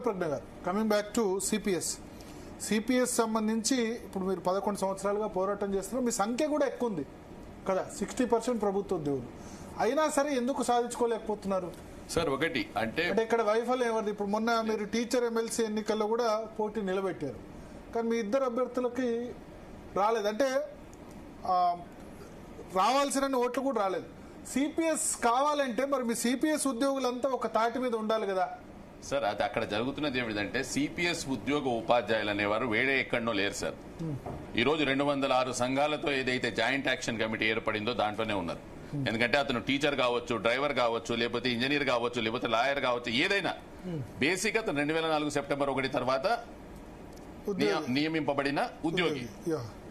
ప్రజ్ఞ గారు, coming back to CPS సంబంధించి ఇప్పుడు మీరు 11 సంవత్సరాలుగా పోరాటం చేస్తున్నారు. మీ సంఖ్య కూడా ఎక్కువ ఉంది కదా, 60% ప్రభుత్వ ఉద్యోగులు. అయినా సరే ఎందుకు సాధించుకోలేకపోతున్నారు సార్? ఒకటి అంటే ఇక్కడ వైఫల్యం ఎవరిది? ఇప్పుడు మొన్న మీరు టీచర్ ఎమ్మెల్సీ ఎన్నికల్లో కూడా పోటీ నిలబెట్టారు, కానీ మీ ఇద్దరు అభ్యర్థులకి రాలేదు. అంటే రావాల్సిన ఓట్లు కూడా రాలేదు. సిపిఎస్ కావాలంటే మరి మీ సిపిఎస్ ఉద్యోగులంతా ఒక తాటి మీద ఉండాలి కదా సార్. అది అక్కడ జరుగుతున్నది ఏమిటంటే సిపిఎస్ ఉద్యోగ ఉపాధ్యాయులు అనేవారు వేరే ఎక్కడనో లేరు సార్. ఈ రోజు 206 సంఘాలతో ఏదైతే జాయింట్ యాక్షన్ కమిటీ ఏర్పడిందో దాంట్లోనే ఉన్నారు. ఎందుకంటే అతను టీచర్ కావచ్చు, డ్రైవర్ కావచ్చు, లేకపోతే ఇంజనీర్ కావచ్చు, లేకపోతే లాయర్ కావచ్చు, ఏదైనా బేసిక్ అతను 2004 సెప్టెంబర్ 1 తర్వాత నియమింపబడిన ఉద్యోగి.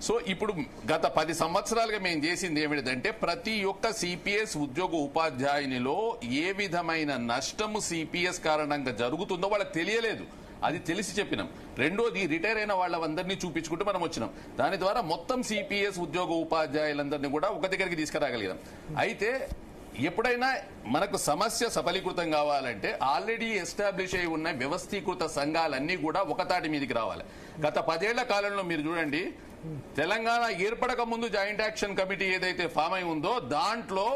సో ఇప్పుడు గత 10 సంవత్సరాలుగా మేము చేసింది ఏమిటంటే ప్రతి ఒక్క సిపిఎస్ ఉద్యోగ ఉపాధ్యాయునిలో ఏ విధమైన నష్టము సిపిఎస్ కారణంగా జరుగుతుందో వాళ్ళకి తెలియలేదు. అది తెలిసి చెప్పినాం. రెండోది రిటైర్ అయిన వాళ్ళందరినీ చూపించుకుంటూ మనం వచ్చినాం. దాని ద్వారా మొత్తం సిపిఎస్ ఉద్యోగ ఉపాధ్యాయులందరినీ కూడా ఒక దగ్గరికి తీసుకురాగలిగాం. అయితే ఎప్పుడైనా మనకు సమస్య సఫలీకృతం కావాలంటే ఆల్రెడీ ఎస్టాబ్లిష్ అయి ఉన్న వ్యవస్థీకృత సంఘాలన్నీ కూడా ఒకతాటి మీదకి రావాలి. గత 10 ఏళ్ల కాలంలో మీరు చూడండి, తెలంగాణ ఏర్పడక ముందు జాయింట్ యాక్షన్ కమిటీ ఏదైతే ఫామ్ అయి ఉందో దాంట్లో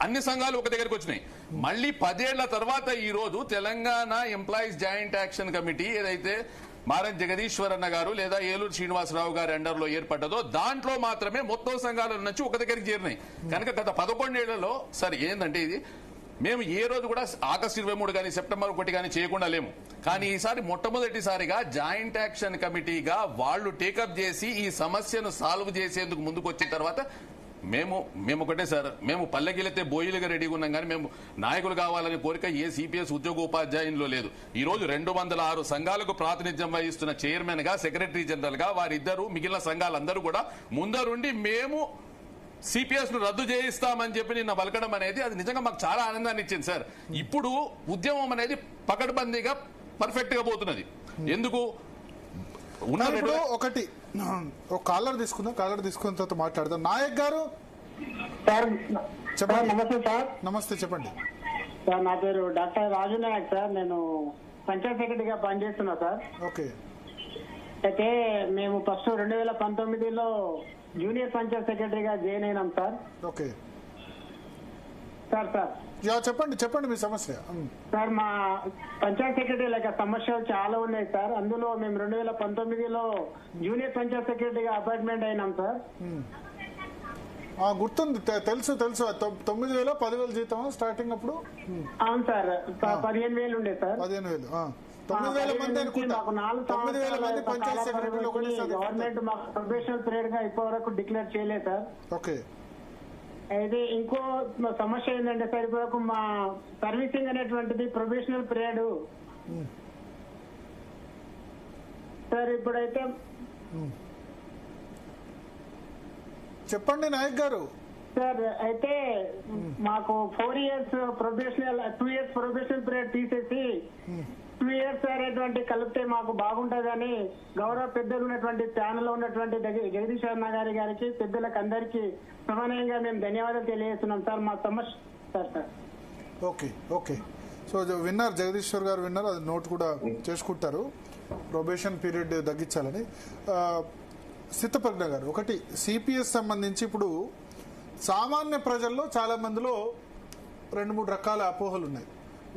అన్ని సంఘాలు ఒక దగ్గరికి వచ్చినాయి. మళ్ళీ 10 ఏళ్ల తర్వాత ఈ రోజు Telangana employees joint action committee ఏదైతే మారం జగదీశ్వర్ అన్న గారు లేదా ఏలూరు శ్రీనివాసరావు గారి అండర్లో ఏర్పడ్డదో దాంట్లో మాత్రమే మొత్తం సంఘాల నుంచి ఒక దగ్గరికి చేరినాయి. కనుక గత 11 ఏళ్లలో సార్ ఏంటంటే ఇది మేము ఏ రోజు కూడా ఆగస్టు 23 కానీ సెప్టెంబర్ 1 కానీ చేయకుండా లేము. కానీ ఈసారి మొట్టమొదటిసారిగా జాయింట్ యాక్షన్ కమిటీగా వాళ్ళు టేకప్ చేసి ఈ సమస్యను సాల్వ్ చేసేందుకు ముందుకు వచ్చిన తర్వాత మేము ఒకటే సార్, మేము పల్లెగిలితే బోయిలుగా రెడీగా ఉన్నాం, కానీ మేము నాయకులు కావాలనే కోరిక ఏ సిపిఎస్ ఉద్యోగ ఉపాధ్యాయుల్లో లేదు. ఈ రోజు 206 సంఘాలకు ప్రాతినిధ్యం వహిస్తున్న చైర్మన్ గా, సెక్రటరీ జనరల్ గా వారిద్దరు, మిగిలిన సంఘాలందరూ కూడా ముందరుండి మేము సిపిఎస్ ను రద్దు చేయిస్తామని చెప్పి నిన్న పలకడం అనేది అది నిజంగా మాకు చాలా ఆనందాన్ని ఇచ్చింది సార్. ఇప్పుడు ఉద్యమం అనేది పకడ్బందీగా పర్ఫెక్ట్ గా పోతున్నది. ఎందుకు ఒకటి ఒక కాలర్ తీసుకుందాం, కాలర్ తీసుకున్న తర్వాత మాట్లాడదాం. నాయక్ గారు చెప్పండి. నమస్తే సార్. నమస్తే, చెప్పండి సార్. నా పేరు డాక్టర్ రాజు నాయక్ సార్. నేను పంచాయత్ సెక్రటరీగా పనిచేస్తున్నా సార్. ఓకే. అయితే మేము ఫస్ట్ 2019లో జూనియర్ పంచాయత్ సెక్రటరీగా జాయిన్ అయినాం సార్. Okay sir. చెప్పండి మీ సమస్య. సార్, మా పంచాయత్ సెక్రటరీ లేక సమస్యలు చాలా ఉన్నాయి సార్. అందులో మేము 2019లో జూనియర్ పంచాయత్ సెక్రటరీగా అపాయింట్మెంట్ అయినాం సార్. గుర్తుంది, తెలుసు. 9,000 10,000 జీతం స్టార్టింగ్ అప్పుడు. అవును సార్, 15,000 ఉండే సార్. 15,000 9,000 మంది అనుకుంటా. 9,000 మంది పంచాయత్ సెక్రటరీలో గవర్నమెంట్ మాకు ప్రొఫెషనల్ పీరియడ్ గా ఇప్పటి వరకు డిక్లేర్ చేయలేదు సార్. ఓకే. అయితే ఇంకో సమస్య ఏంటంటే సార్, ఇప్పుడు మా సర్వీసింగ్ అనేటువంటిది ప్రొఫెషనల్ పీరియడ్ సార్. ఇప్పుడైతే చెప్పండి నాయక్ గారు. సార్, అయితే మాకు 4 years professional, 2 years professional period తీసేసి 2 years అనేటువంటి కలిపితే మాకు బాగుంటుందని గౌరవ పెద్దలు ఉన్నటువంటి ప్యానెల్లో ఉన్నటువంటి జగదీష్ అన్న గారికి పెద్దలకు అందరికీ సమానంగా మేము ధన్యవాదాలు తెలియజేస్తున్నాం సార్. మా సమస్య సార్. ఓకే. సో విన్నారు, జగదీశ్వర్ గారు విన్నారు, అది నోట్ కూడా చేసుకుంటారు, ప్రొబేషన్ పీరియడ్ తగ్గించాలని. సిద్ధప్రజ్ఞ గారు, ఒకటి సిపిఎస్ సంబంధించి ఇప్పుడు సామాన్య ప్రజల్లో చాలా మందిలో 2-3 రకాల అపోహలు ఉన్నాయి.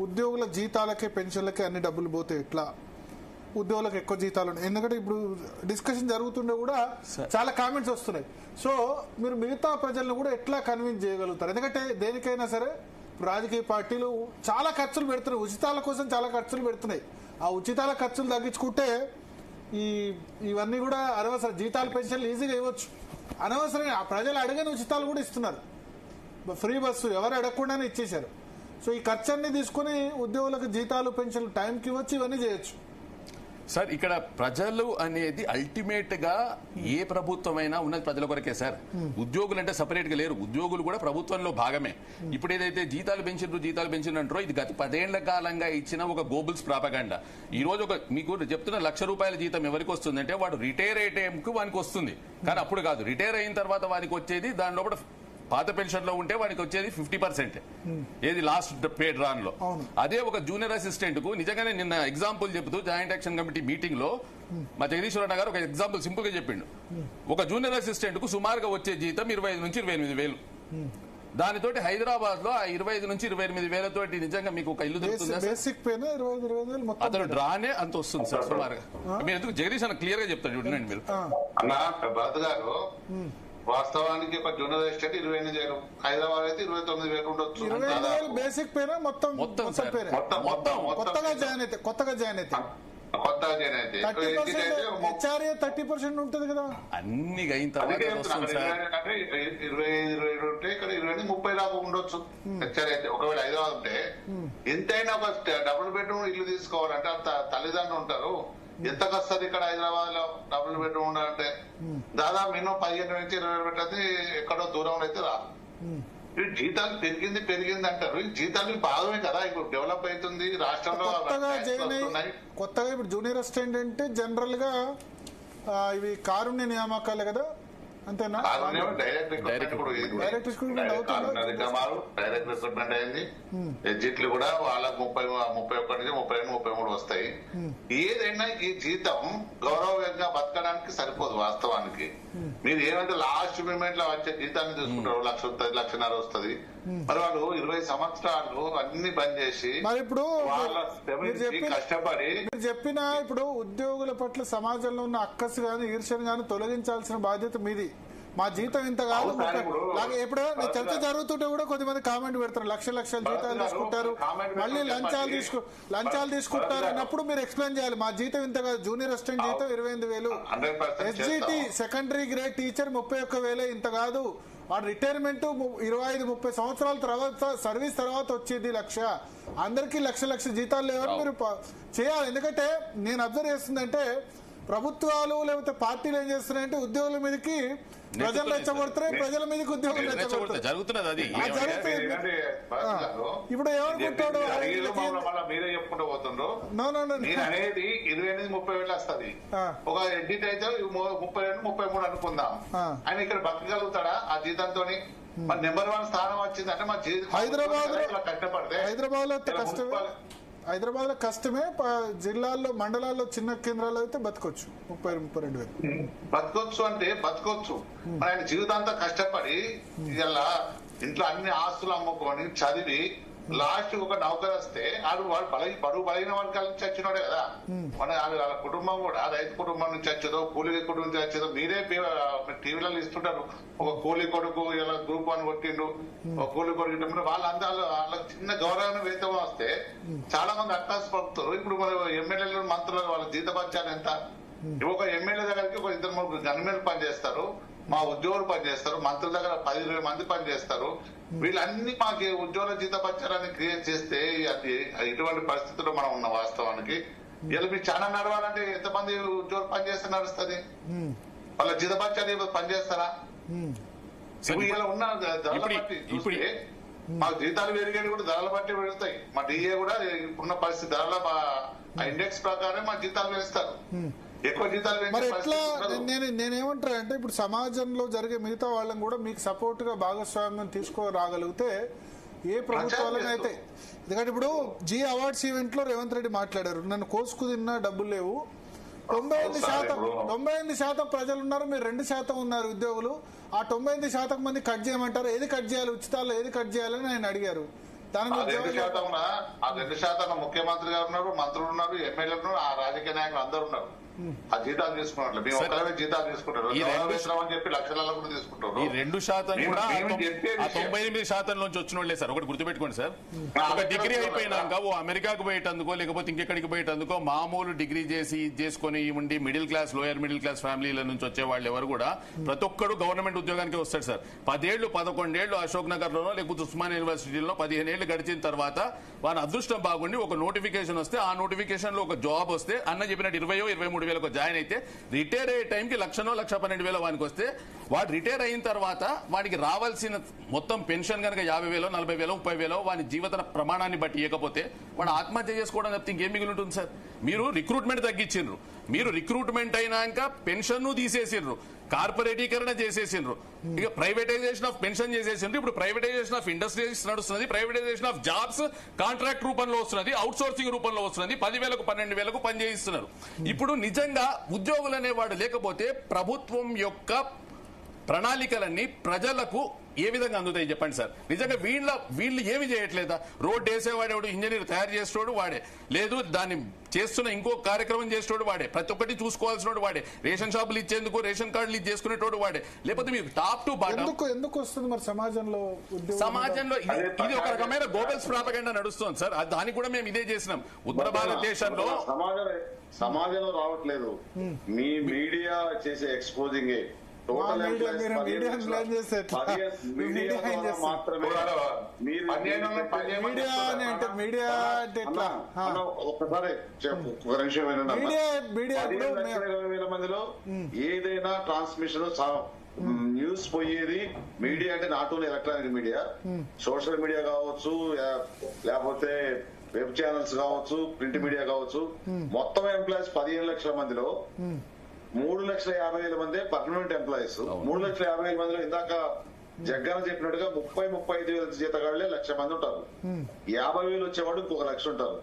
ఉద్యోగుల జీతాలకే పెన్షన్లకే అన్ని డబ్బులు పోతే ఎట్లా, ఉద్యోగులకు ఎక్కువ జీతాలు ఉన్నాయి. ఎందుకంటే ఇప్పుడు డిస్కషన్ జరుగుతుండే కూడా చాలా కామెంట్స్ వస్తున్నాయి. సో మీరు మిగతా ప్రజలను కూడా ఎట్లా కన్విన్స్ చేయగలుగుతారు? ఎందుకంటే దేనికైనా సరే రాజకీయ పార్టీలు చాలా ఖర్చులు పెడుతున్నాయి, ఉచితాల కోసం చాలా ఖర్చులు పెడుతున్నాయి. ఆ ఉచితాల ఖర్చులు తగ్గించుకుంటే ఇవన్నీ కూడా అనవసరం. జీతాలు పెన్షన్లు ఈజీగా ఇవ్వచ్చు, అనవసరంగా ప్రజలు అడగని ఉచితాలు కూడా ఇస్తున్నారు. ఫ్రీ బస్సు ఎవరు అడగకుండానే ఇచ్చేశారు. సో ఈ ఖర్చు తీసుకుని ఉద్యోగులకు జీతాలు పెన్షన్లు టైంకి ఇవ్వచ్చు, ఇవన్నీ చేయొచ్చు సార్. ఇక్కడ ప్రజలు అనేది అల్టిమేట్ గా ఏ ప్రభుత్వమైనా ఉన్నది ప్రజల కొరకే సార్. ఉద్యోగులు అంటే సపరేట్ గా లేరు, ఉద్యోగులు కూడా ప్రభుత్వంలో భాగమే. ఇప్పుడు ఏదైతే జీతాలు పెంచినారో ఇది గత 10 ఏళ్ల కాలంగా ఇచ్చిన ఒక గోబుల్స్ ప్రాపగాండా. ఈ రోజు మీకు చెప్తున్న ₹1,00,000 జీతం ఎవరికి వస్తుందంటే వాడు రిటైర్ అయ్యే టైంకు వానికి వస్తుంది, కానీ అప్పుడు కాదు. రిటైర్ అయిన తర్వాత వానికి వచ్చేది దాని లోపల పాత పెన్షన్ లో ఉంటే వాడికి వచ్చేది 50%. ఏది లాస్ట్ పేడ్ రాన్ లో. అవును. అదే ఒక జూనియర్ అసిస్టెంట్ కు నిజంగానే నిన్న ఎగ్జాంపుల్ చెబుతూ జాయింట్ యాక్షన్ కమిటీ మీటింగ్ లో మా జగదీశ్వరరావు గారు ఒక ఎగ్జాంపుల్ సింపుల్ గా చెప్పిండు. ఒక జూనియర్ అసిస్టెంట్ కు సుమారుగా వచ్చే జీతం 25 నుంచి 28,000. దానితోటి హైదరాబాద్ లో ఆ 25 నుంచి 28,000 తోటి నిజంగా మీకు ఒక ఇల్లు దొరుకుతుందా సార్? బేసిక్ పేనే 25,000 మొత్తం. అతను డ్రానే అంత వస్తుంది సార్ సుమారుగా. మీరు ఎందుకు జగదీష్ అన్న క్లియర్ గా చెప్తాడు చూడండి మీరు. అన్న భరత్ గారు, వాస్తవానికి ఒక జూనియర్ అసిస్టెంట్ 28,000, హైదరాబాద్ అయితే 29,000 ఉండొచ్చు. 25,000 బేసిక్ పేనా మొత్తం సార్. పేరే. మొత్తం కొత్తగా జాయిన్ అయితే కొత్తగా జాయిన్ అయితే 30% హెచ్ఆర్ఏ 30% ఉంటుంది కదా. అన్ని అయిన తర్వాత వస్తుంది సార్. 25 ఉంటే ఇక్కడ 20-30 దాకా ఉండొచ్చు. అయితే ఒకవేళ హైదరాబాద్ ఉంటే ఎంతైనా ఒక డబుల్ బెడ్రూమ్ ఇల్లు తీసుకోవాలంటే అంత తల్లిదండ్రులు ఉంటారు. ఎంత వస్తుంది ఇక్కడ హైదరాబాద్ లో డబుల్ బెడ్రూమ్ ఉండాలంటే? దాదాపు మినిమం 15 నుంచి 20 పెట్టది. ఎక్కడో దూరంలో అయితే రాదు. జీతాలు పెరిగింది అంటారు. జీతాలు భాగమే కదా, ఇప్పుడు డెవలప్ అవుతుంది రాష్ట్రంలో. కొత్తగా ఇప్పుడు జూనియర్ అసిస్టెంట్ అంటే జనరల్ గా ఇవి కారుణ్య నియామకాలే కదా, అంతేనా? డైరెక్ట్ రిక్రూట్మెంట్ అయింది. ఎగ్జిట్లు కూడా వాళ్ళకి 31 నుంచి 32, 33 వస్తాయి. ఏదైనా ఈ జీతం గౌరవంగా బతకడానికి సరిపోదు వాస్తవానికి. మీరు ఏమంటే లాస్ట్ మూమెంట్ లో వచ్చే జీతాన్ని చూసుకుంటారు, 1,00,000 వస్తుంది, 1,50,000 వస్తుంది. మరి వాళ్ళు 20 సంవత్సరాలు అన్ని బంద్ చేసి మరి ఇప్పుడు కష్టపడి మీరు చెప్పిన ఇప్పుడు ఉద్యోగుల పట్ల సమాజంలో ఉన్న అక్కసు గాని ఈర్ష్యను గాని తొలగించాల్సిన బాధ్యత మీది. మా జీతం ఇంత కాదు. ఎప్పుడో చర్చ జరుగుతుంటే కూడా కొద్దిమంది కామెంట్ పెడతారు, లక్షల జీతాలు తీసుకుంటారు, మళ్ళీ లంచాలు తీసుకుంటారు అన్నప్పుడు మీరు ఎక్స్ప్లెయిన్ చేయాలి. మా జీతం ఇంత కాదు, జూనియర్ అసిస్టెంట్ జీతం 25,000, ఎస్జిటి సెకండరీ గ్రేడ్ టీచర్ 31,000, ఇంత కాదు. వాడు రిటైర్మెంట్ 25-30 సంవత్సరాల తర్వాత సర్వీస్ తర్వాత వచ్చేది 1,00,000. అందరికీ లక్ష జీతాలు లేవని మీరు చేయాలి. ఎందుకంటే నేను అబ్జర్వ్ చేస్తుందంటే ప్రభుత్వాలు లేకపోతే పార్టీలు ఏం చేస్తున్నాయంటే ఉద్యోగుల మీదకి ప్రజలు రెచ్చగొడుతున్నాయి, ప్రజల మీదకి ఉద్యోగులు రెచ్చగొడుతున్నారు. ఇప్పుడు ఏమనుకుంటాడు, మీరే చెప్పుకుంటూ పోతుండ్రు. అనేది 28-30 వస్తుంది. ఒక ఎడ్జిట్ అయితే 32-33 అనుకుందాం. ఆయన ఇక్కడ బతకగలుగుతాడా ఆ జీతంతో? మరి నెంబర్ 1 స్థానం వచ్చిందంటే మా హైదరాబాద్ లో కష్టమే. జిల్లాల్లో మండలాల్లో చిన్న కేంద్రాల్లో అయితే బతకొచ్చు 30-32,000 బతకొచ్చు అంటే బతకొచ్చు. మరి ఆయన జీవితాంతా కష్టపడి ఇలా ఇంట్లో అన్ని ఆస్తులు అమ్ముకొని చదివి లాస్ట్ ఒక నౌకరు వస్తే వాడు బడుగు బలైన వర్గాల నుంచి వచ్చినాడే కదా. మన వాళ్ళ కుటుంబం కూడా రైతు కుటుంబం నుంచి వచ్చేదో కూలీ కుటుంబం నుంచి వచ్చేదో మీరే టీవీలలో ఇస్తుంటారు. ఒక కూలీ కొడుకు ఇలా గ్రూప్ 1 కొట్టిండు, ఒక కూలీ కొడుకు వాళ్ళందరూ వాళ్ళకి చిన్న గౌరవమైన వేతనం వస్తే చాలా మంది అక్కాసు పడుతారు. ఇప్పుడు మన ఎమ్మెల్యేలు మంత్రులు వాళ్ళ జీతభత్యాలు ఎంత? ఒక ఎమ్మెల్యే దగ్గరికి ఒక 2-3 గన్మెన్లు పనిచేస్తారు, మా ఉద్యోగులు పనిచేస్తారు, మంత్రుల దగ్గర 10-20 మంది పనిచేస్తారు. వీళ్ళన్ని మాకు ఉద్యోగుల జీతపత్యాలని క్రియేట్ చేస్తే ఇటువంటి పరిస్థితుల్లో మనం ఉన్న వాస్తవానికి. ఇలా మీరు చాలా నడవాలంటే ఎంతమంది ఉద్యోగులు పనిచేస్తే నడుస్తుంది? వాళ్ళ జీతపత్యాలు పనిచేస్తారా? ఇలా ఉన్న ధరల బట్టి చూస్తే మాకు జీతాలు పెరిగేది కూడా ధరల బట్టి పెరుగుతాయి. మా డిఏ కూడా ఇప్పుడున్న పరిస్థితి ధరల ఇండెక్స్ ప్రకారం మా జీతాలు పెంచుతారు. ఎక్కువ జీతాలు మరి ఎట్లా? నేనేమంటారా అంటే ఇప్పుడు సమాజంలో జరిగే మిగతా వాళ్ళని కూడా మీకు సపోర్ట్ గా భాగస్వామ్యం తీసుకురాగలిగితే ఏ ప్రభుత్వాలను అయితే. ఎందుకంటే ఇప్పుడు జీ అవార్డ్స్ ఈవెంట్ లో రేవంత్ రెడ్డి మాట్లాడారు, నన్ను కోసుకు తిన్నా డబ్బులు లేవు, 98% ప్రజలు ఉన్నారు, మీరు 2% ఉన్నారు ఉద్యోగులు. ఆ 98% మంది కట్ చేయమంటారు, ఏది కట్ చేయాలి, ఉచితాల్లో ఏది కట్ చేయాలని ఆయన అడిగారు. ఆ 2% ముఖ్యమంత్రి గారు ఉన్నారు, మంత్రులు ఉన్నారు, ఎమ్మెల్యేలు ఉన్నారు, ఆ రాజకీయ నాయకులు అందరు ఉన్నారు. ఆ జీతాలు తీసుకున్నట్లు మేము ఒక్కరే జీతాలు తీసుకుంటారు అని చెప్పి లక్షలలో కూడా తీసుకుంటారు. ఈ 2% కూడా 98% నుంచి వచ్చిన వాళ్ళే సార్. ఒకటి గుర్తుపెట్టుకోండి సార్, ఒక డిగ్రీ అయిపోయినాక ఓ అమెరికాకు పోయేటందుకో లేకపోతే ఇంకెక్కడికి పోయేటందుకో మామూలు డిగ్రీ చేసుకుని ఉండి middle class lower middle class ఫ్యామిలీల నుంచి వచ్చే వాళ్ళు ఎవరు కూడా ప్రతి ఒక్కరు గవర్నమెంట్ ఉద్యోగానికి వస్తాడు సార్. 10-11 ఏళ్లు అశోక్ నగర్ లోనో లేకపోతే ఉస్మాన్ యూనివర్సిటీలో 15 ఏళ్లు గడిచిన తర్వాత వారి అదృష్టం బాగుండి ఒక నోటిఫికేషన్ వస్తే ఆ నోటిఫికేషన్ లో ఒక జాబ్ వస్తే అన్న చెప్పినట్టు 20-23 వేలకు జాయిన్ అయితే రిటైర్ అయ్యే టైంకి 1,00,000-1,12,000 వానికి వస్తే వాడు రిటైర్ అయిన తర్వాత వాడికి రావాల్సిన మొత్తం పెన్షన్ కనుక 50,000, 40,000, 30,000 వాని జీవిత ప్రమాణాన్ని బట్టి ఇవ్వకపోతే వాడు ఆత్మహత్య చేసుకోవడం తప్పితే ఇంకేం మిగిలి ఉంటుంది సార్? మీరు రిక్రూట్మెంట్ తగ్గించిండ్రు, మీరు రిక్రూట్మెంట్ అయినాక పెన్షన్ తీసేసిండ్రు, కార్పొరేటీకరణ చేసేసిండ్రు, ఇక ప్రైవేటైజేషన్ ఆఫ్ పెన్షన్ చేసేసిండ్రు. ఇప్పుడు ప్రైవేటైజేషన్ ఆఫ్ ఇండస్ట్రీస్ నడుస్తున్నది, ప్రైవేటైజేషన్ ఆఫ్ జాబ్స్ కాంట్రాక్ట్ రూపంలో వస్తున్నది, అవుట్ సోర్సింగ్ రూపంలో వస్తున్నది. 10,000కు 12,000కు పని చేయిస్తున్నారు. ఇప్పుడు నిజంగా ఉద్యోగులు అనేవాడు లేకపోతే ప్రభుత్వం యొక్క ప్రణాళికలన్నీ ప్రజలకు ఏ విధంగా అందుతాయి చెప్పండి సార్. నిజంగా వీళ్ళు ఏమి చేయట్లేదా? రోడ్డు వేసేవాడేవాడు, ఇంజనీర్ తయారు చేసేవాడు వాడే, లేదు దాన్ని చేస్తున్న ఇంకో కార్యక్రమం చేసేవాడు వాడే, ప్రతి ఒక్కటి చూసుకోవాల్సిన వాడే, రేషన్ షాపులు ఇచ్చేందుకు రేషన్ కార్డులు చేసుకునేటోడు వాడే. లేకపోతే మీకు టాప్ టు బాటం ఎందుకు వస్తుంది మరి సమాజంలో ఇది ఒక రకమైన గోబెల్స్ ప్రాపగండా నడుస్తుంది సార్. దానికి కూడా మేము ఇదే చేసినాం ఉత్తర భారతదేశంలో. సమాజంలో రావట్లేదు, మీ మీడియా చేసే ఎక్స్పోజింగ్ మందిలో ఏదైనా ట్రాన్స్మిషన్ న్యూస్ పోయేది మీడియా అంటే not only electronic media, social media కావచ్చు, లేకపోతే వెబ్ ఛానల్స్ కావచ్చు, ప్రింట్ మీడియా కావచ్చు. మొత్తం ఎంప్లాయీస్ 15 లక్షల మందిలో 3,50,000 మంది పర్మనెంట్ ఎంప్లాయీస్. 3,50,000 మందిలో ఇందాక జగ్గన చెప్పినట్టుగా 30-35,000 జీతగాళ్లే 1,00,000 మంది ఉంటారు. 50,000 వచ్చేవాడు ఇంకొక 1,00,000 ఉంటారు.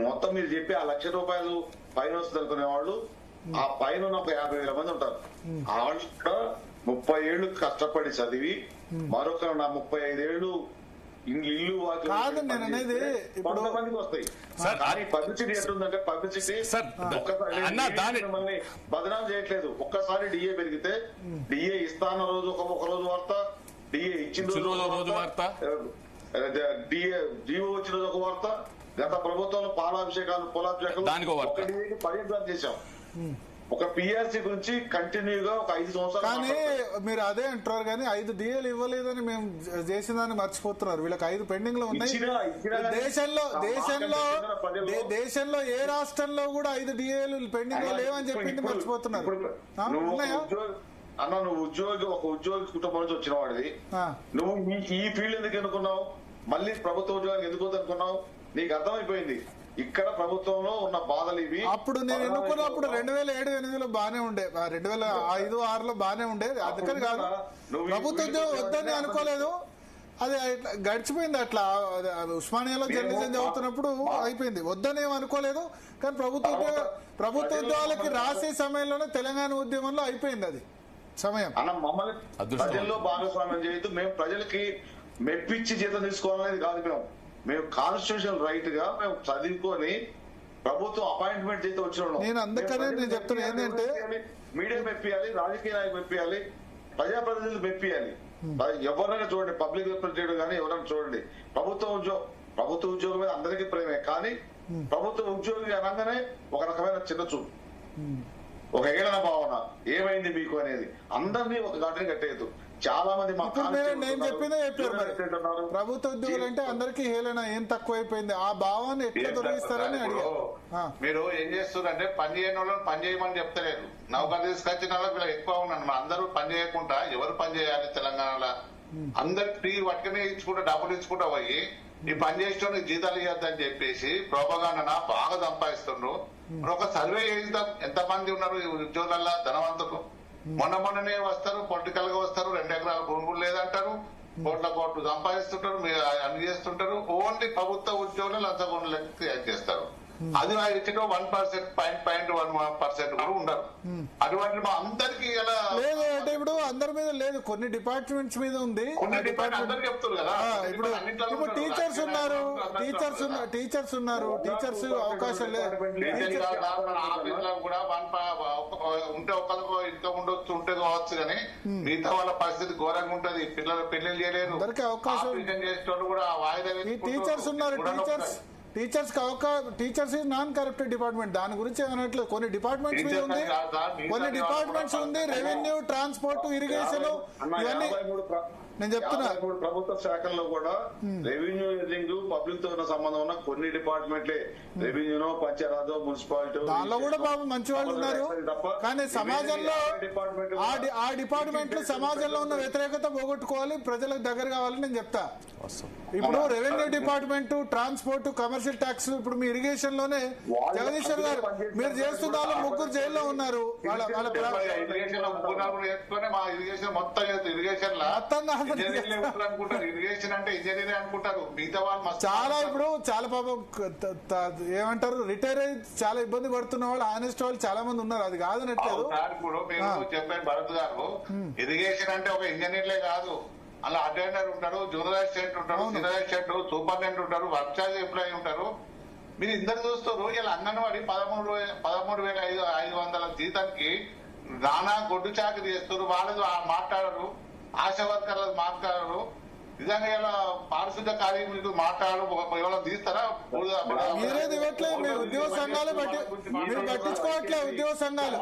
మొత్తం మీరు చెప్పి ఆ ₹1,00,000 పైన వస్తుంది అనుకునే వాళ్ళు ఆ పైన ఒక 50,000 మంది ఉంటారు. వాళ్ళు కూడా 30 ఏళ్లు కష్టపడి చదివి మరొక 35 ఏళ్లు ఇల్లు కాదు నేను అనేది ఇప్పుడు కొంతమందికి వస్తాయి. కానీ పబ్లిసిటీ ఎట్లుందంటే పబ్లిసిటీ మిమ్మల్ని బదనాం చేయట్లేదు. ఒక్కసారి డిఏ పెరిగితే డిఏ ఇస్తాన్న రోజు ఒక రోజు వార్త, డిఏ ఇచ్చిన రోజు వార్త, డిఏ జీవో వచ్చిన రోజు ఒక వార్త. గత ప్రభుత్వంలో పాలాభిషేకాలు పొలాభిషేకాలు 10 చేశాం. ఒక పిఆర్సీ గురించి కంటిన్యూగా ఒక 5 సంవత్సరాలు. కానీ మీరు అదే అంటారు కానీ 5 డిఏలు ఇవ్వలేదని మేము చేసిందని మర్చిపోతున్నారు. వీళ్ళకి 5 పెండింగ్ లో ఉన్నాయి. దేశంలో ఏ రాష్ట్రంలో కూడా 5 డిఏలు పెండింగ్ లో లేవని చెప్పింది మర్చిపోతున్నారు. అన్న నువ్వు ఒక ఉద్యోగి కుటుంబం నుంచి వచ్చిన వాడివి, నువ్వు ఈ ఫీల్డ్ ఎందుకు ఎన్నుకున్నావు, మళ్ళీ ప్రభుత్వ ఉద్యోగానికి ఎందుకు అనుకున్నావు? నీకు అర్థమైపోయింది ఇక్కడ ప్రభుత్వంలో ఉన్న బాధలు ఇవి. అప్పుడు నేను ఎన్నుకున్నప్పుడు 2007-8లో బానే ఉండే, 2005-6లో బానే ఉండేది. అందుకని కాదు ప్రభుత్వ ఉద్యోగం వద్దని అనుకోలేదు, అది గడిచిపోయింది. అట్లా ఉస్మానియాలో జర్నలిజం చదువుతున్నప్పుడు అయిపోయింది, వద్దని ఏం అనుకోలేదు. కానీ ప్రభుత్వ ఉద్యోగాలకి రాసే సమయంలోనే తెలంగాణ ఉద్యమంలో అయిపోయింది అది సమయం. అన్న మమ్మల్ని ప్రజల్లో భాగస్వామ్యం చేయొద్దు, మేము ప్రజలకి మెప్పించి జీతం తీసుకోవాలనేది కాదు. మేము కాన్స్టిట్యూషనల్ రైట్ గా మేము చదువుకొని ప్రభుత్వం అపాయింట్మెంట్ చేస్తే వచ్చిన నేను అందుకనే నేను చెప్తున్నా ఏంటంటే మీడియా మెప్పియాలి, రాజకీయ నాయకులు మెప్పియాలి, ప్రజాప్రతినిధులు మెప్పియాలి. ఎవరైనా చూడండి, పబ్లిక్ రిప్రజెంటేటివ్ కానీ ఎవరైనా చూడండి, ప్రభుత్వ ఉద్యోగం మీద అందరికీ ప్రేమే. కానీ ప్రభుత్వ ఉద్యోగి అనగానే ఒక రకమైన చిన్న చూపు, ఒక ఏడన భావన, ఏమైంది మీకు అనేది. అందరినీ ఒక ఘటన కట్టేయద్దు. చాలా మంది నేను చెప్పిందే చెప్పారు మరి, ప్రభుత్వ ఉద్యోగులు అంటే అందరికీ హేళన, ఏం తక్కువ అయిపోయింది, ఆ భావాన్ని ఎట్లా తొలగిస్తారని అడిగారు. మీరు ఏం చేస్తున్నారంటే పని చేయని వాళ్ళని పని చేయమని చెప్తలేరు, నౌకరు తీసుకొచ్చిన వాళ్ళకి వీళ్ళు ఎక్కువ ఉన్నాను. అందరూ పని చేయకుండా ఎవరు పని చేయాలి తెలంగాణలో? అందరికి పట్టుకుని ఇచ్చుకుంటా డబ్బులు ఇచ్చుకుంటా పోయి ఈ పని చేసిన జీతాలు ఇవ్వద్దని చెప్పేసి ప్రోపగాండా బాగా సంపాదిస్తుండ్రు. ఒక సర్వే చేద్దాం, ఎంతమంది ఉన్నారు ఈ ఉద్యోగాల్లో ధనవంతులు. మొన్ననే వస్తారు, పొలిటికల్ గా వస్తారు, 2 ఎకరాల భూమి కూడా లేదంటారు, కోట్లు సంపాదిస్తుంటారు, మీరు అన్ని చేస్తుంటారు. ఓన్లీ ప్రభుత్వ ఉద్యోగులు లంచగొండలు లెక్క చేస్తారు. అది ఇచ్చిన 1.1% కూడా ఉండరు. అటువంటి మా అందరికి లేదు అంటే ఇప్పుడు అందరి మీద లేదు, కొన్ని డిపార్ట్మెంట్స్ మీద ఉంది. అందరు చెప్తారు కదా, ఇప్పుడు టీచర్స్ ఉన్నారు, టీచర్స్ అవకాశం లేదు. ఆఫీసులో కూడా ఉంటే ఒకరికి ఇంకా ఉండొచ్చు, ఉంటే కావచ్చు, కానీ మిగతా వాళ్ళ పరిస్థితి ఘోరంగా ఉంటది. పిల్లలు పెళ్లిళ్ళు చేయలేరు, ఆపరేషన్ చేసేటోళ్ళు కూడా వాయిదా. టీచర్స్ ఉన్నారు, teachers is non corrupted department, దాని గురించి అనట్లేదు. కొన్ని డిపార్ట్మెంట్స్ మీద ఉంది, రెవెన్యూ, ట్రాన్స్పోర్ట్, ఇరిగేషన్, ఇవన్నీ నేను చెప్తున్నా ఇప్పుడు ప్రభుత్వ శాఖల్లో కూడా రెవెన్యూ ఎర్నింగ్ పబ్లిక్ తో ఉన్న సంబంధం ఉన్న కొన్ని డిపార్ట్మెంట్లే రెవెన్యూనో పంచాయతీ మున్సిపాలిటీ దానిలో కూడా బాబు మంచి వాళ్ళు ఉన్నారు. కానీ సమాజంలో ఆ డిపార్ట్మెంట్లు సమాజంలో ఉన్న వ్యతిరేకత పోగొట్టుకోవాలి, ప్రజలకు దగ్గర కావాలని నేను చెప్తా. ఇప్పుడు revenue department, transport, commercial tax, ఇప్పుడు మీ ఇరిగేషన్ లోనే జగదీశ్వర్ గారు మీరు చేస్తున్న వాళ్ళు 3 జైల్లో ఉన్నారు. మా ఇరిగేషన్ మొత్తం ఇరిగేషన్ అనుకుంటారు, ఇరిగేషన్ అంటే ఇంజనీర్ అనుకుంటారు, మిగతా వాళ్ళు చాలా ఇప్పుడు చాలా పాపం ఏమంటారు రిటైర్ అయ్యి చాలా ఇబ్బంది పడుతున్న వాళ్ళు, ఆనెస్ట్ వాళ్ళు చాలా మంది ఉన్నారు. అది కాదనట్లేదు. ఇప్పుడు మీరు చెప్పారు భరత్ గారు, ఇరిగేషన్ అంటే ఒక ఇంజనీర్లే కాదు, అలా అటెండర్ ఉంటారు, జూనియర్ అసిస్టెంట్ ఉంటారు, సీనియర్ అసిస్టెంట్, సూపరింటెండెంట్ ఉంటారు, వర్క్ చార్జ్ ఎంప్లాయీ ఉంటారు. మీరు ఇందరు చూస్తారు ఇలా అంగన్వాడి 13,500 జీతానికి నానా గొడ్డు చాకరీ చేస్తారు. వాళ్ళు మాట్లాడరు, ఆశా వర్కర్లు మాట్లాడరు. నిజంగా ఇలా పారిశుద్ధ కార్మికులు మాట్లాడు ఎవరైనా తీస్తారా? మీరేది ఇవ్వట్లేదు, మీ ఉద్యోగ సంఘాలు మీరు పట్టించుకోవట్లే. ఉద్యోగ సంఘాలు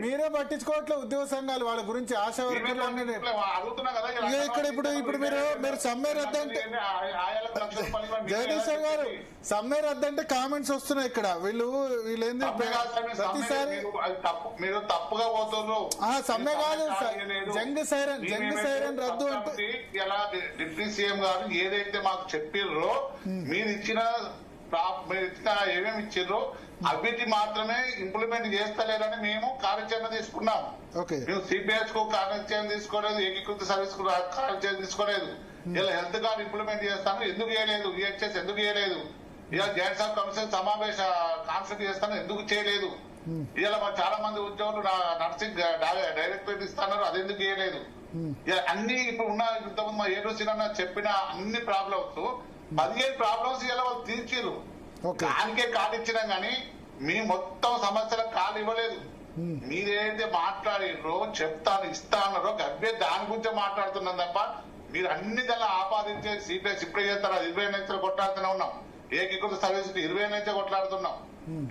మీరే పట్టించుకోవట్లే. ఉద్యోగ సంఘాలు వాళ్ళ గురించి ఆశా వర్కర్లు అడుగుతున్నా కదా. ఇక్కడ ఇప్పుడు మీరు సమ్మె రద్దంటే జగదీశ్వర్ గారు సమ్మె రద్దంటే కామెంట్స్ వస్తున్నాయి ఇక్కడ. వీళ్ళేంది ప్రతిసారి మీరు తప్పుగా పోతున్నారు. సమ్మె కాదు, జంగ్ సైరన్ రద్దు అంటే డిప్యూటీ సీఎం గారు ఏదైతే మాకు చెప్పిర్రో, మీరు ఇచ్చిన ఏమేమి ఇచ్చిర్రో అవిటి మాత్రమే ఇంప్లిమెంట్ చేస్తలేరని మేము కార్యాచరణ తీసుకున్నాం. మేము సిపిఎస్ కు కార్యాచరణ తీసుకోలేదు, ఏకీకృత సర్వీస్ కు కార్యాచరణ తీసుకోలేదు. ఇలా హెల్త్ కార్డు ఇంప్లిమెంట్ చేస్తాను ఎందుకు చేయలేదు, ఈహెచ్ఎస్ ఎందుకు చేయలేదు, ఇలా జాయింట్ సబ్ కమిషన్ సమావేశ కాన్ఫరెన్స్ చేస్తాను ఎందుకు చేయలేదు, ఇలా చాలా మంది ఉద్యోగులు నర్సింగ్ డైరెక్టరేట్ ఇస్తున్నారు అది ఎందుకు చేయలేదు. అన్ని ఇప్పుడు ఉన్న ఇంతకుముందు మా ఏడో సినిమా చెప్పిన అన్ని ప్రాబ్లమ్స్ 15 ప్రాబ్లమ్స్ ఇలా వాళ్ళు తీర్చిరు. దానికే కాలు ఇచ్చినాం కానీ మీ మొత్తం సమస్యలకు కాలు ఇవ్వలేదు. మీరేదైతే మాట్లాడినో చెప్తాను ఇస్తానో గబ్బే దాని గురించే మాట్లాడుతున్నాం తప్ప మీరు అన్ని దాన్ని ఆపాదించే సిపిఎస్ ఇప్పుడే చేస్తారు. 20 నుంచి కొట్లాడుతూనే ఉన్నాం, ఏకీకృత సర్వీస్ 20 నుంచే కొట్లాడుతున్నాం.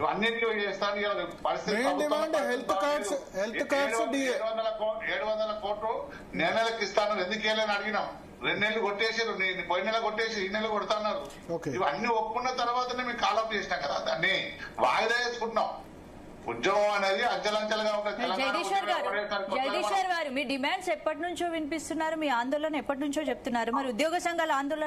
అన్నింటికీ చేస్తాను. పరిస్థితి 700 కోట్లు నెలలకు ఇస్తాను ఎందుకు వేయాలని అడిగినాం. 2 నెలలు కొట్టేసారు, పోయిన నెల కొట్టేసి ఈ నెల కొడతాన్నారు. ఇవన్నీ ఒప్పుకున్న తర్వాతనే మేము కాలప్ చేసినాం కదా, దాన్ని వాయిదా వేసుకుంటున్నాం. ఉద్యమం అనేది అంచెలంచెలుగా ఉంటుంది. జగదీశ్వర్ గారు మీ డిమాండ్స్ ఎప్పటి నుంచో వినిపిస్తున్నారు, మీ ఆందోళన ఎప్పటి నుంచో చెప్తున్నారు, మరి ఉద్యోగ సంఘాల ఆందోళన